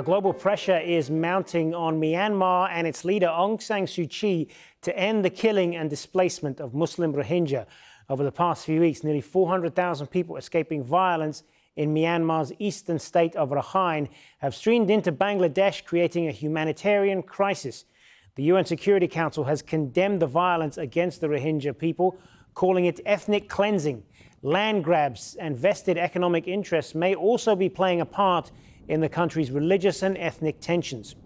Global pressure is mounting on Myanmar and its leader Aung San Suu Kyi to end the killing and displacement of Muslim Rohingya. Over the past few weeks, nearly 400,000 people escaping violence in Myanmar's eastern state of Rakhine have streamed into Bangladesh, creating a humanitarian crisis. The UN Security Council has condemned the violence against the Rohingya people, calling it ethnic cleansing. Land grabs and vested economic interests may also be playing a part in the country's religious and ethnic tensions.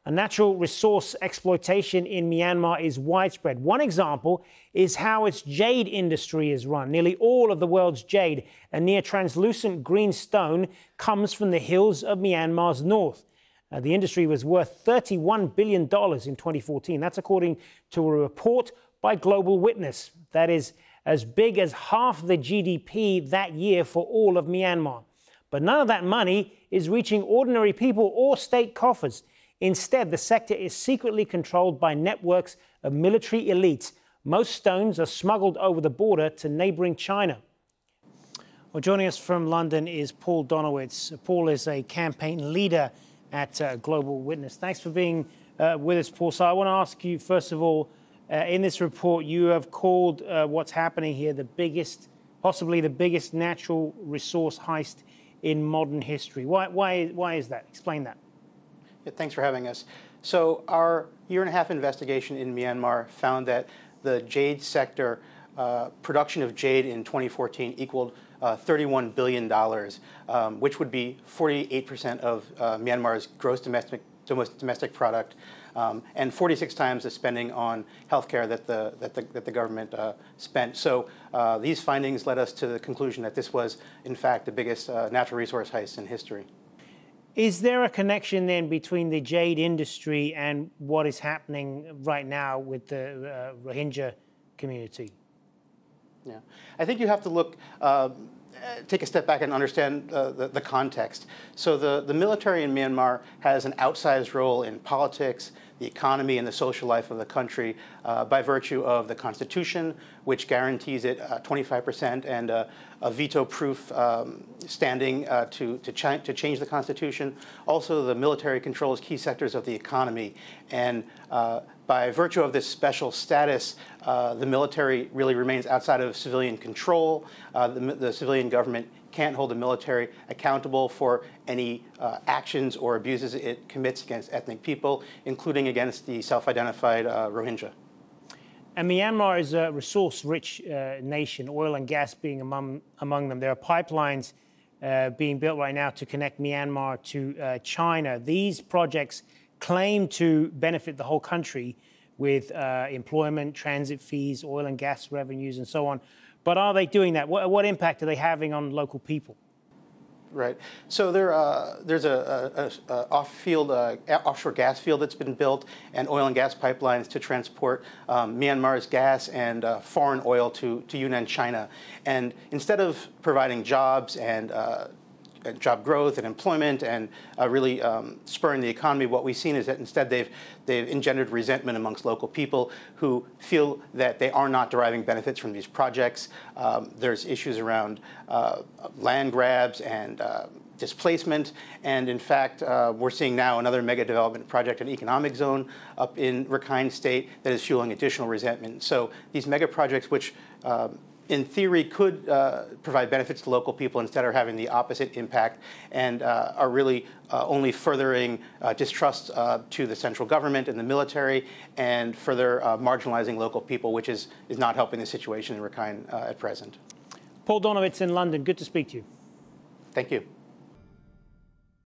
A natural resource exploitation in Myanmar is widespread. One example is how its jade industry is run. Nearly all of the world's jade, a near translucent green stone, comes from the hills of Myanmar's north. The industry was worth $31 billion in 2014. That's according to a report by Global Witness. That is as big as half the GDP that year for all of Myanmar. But none of that money is reaching ordinary people or state coffers. Instead, the sector is secretly controlled by networks of military elites. Most stones are smuggled over the border to neighbouring China. Well, joining us from London is Paul Donowitz. Paul is a campaign leader at Global Witness. Thanks for being with us, Paul. So I want to ask you, first of all, in this report, you have called what's happening here possibly the biggest natural resource heist in modern history. Why is that? Explain that. Yeah, thanks for having us. So our year-and-a-half investigation in Myanmar found that the jade sector, production of jade in 2014 equaled $31 billion, which would be 48% of Myanmar's gross domestic product, and 46 times the spending on healthcare that the government spent. So these findings led us to the conclusion that this was, in fact, the biggest natural resource heist in history. Is there a connection then between the jade industry and what is happening right now with the Rohingya community? Yeah, I think you have to look, take a step back and understand the context. So the military in Myanmar has an outsized role in politics, the economy, and the social life of the country by virtue of the Constitution, which guarantees it 25% and a veto-proof standing to change the Constitution. Also, the military controls key sectors of the economy, and by virtue of this special status, the military really remains outside of civilian control. The civilian government can't hold the military accountable for any actions or abuses it commits against ethnic people, including against the self-identified Rohingya. And Myanmar is a resource-rich nation, oil and gas being among them. There are pipelines being built right now to connect Myanmar to China. These projects claim to benefit the whole country with employment, transit fees, oil and gas revenues, and so on. But are they doing that? What impact are they having on local people? Right. So there's a offshore gas field that's been built and oil and gas pipelines to transport Myanmar's gas and foreign oil to Yunnan, China. And instead of providing jobs and job growth and employment and really spurring the economy, what we've seen is that instead they've engendered resentment amongst local people who feel that they are not deriving benefits from these projects. There's issues around land grabs and displacement, and in fact, we're seeing now another mega development project, an economic zone up in Rakhine State that is fueling additional resentment. So these mega projects, which in theory could provide benefits to local people, instead are having the opposite impact and are really only furthering distrust to the central government and the military, and further marginalizing local people, which is not helping the situation in Rakhine at present. Paul Donowitz in London, good to speak to you. Thank you.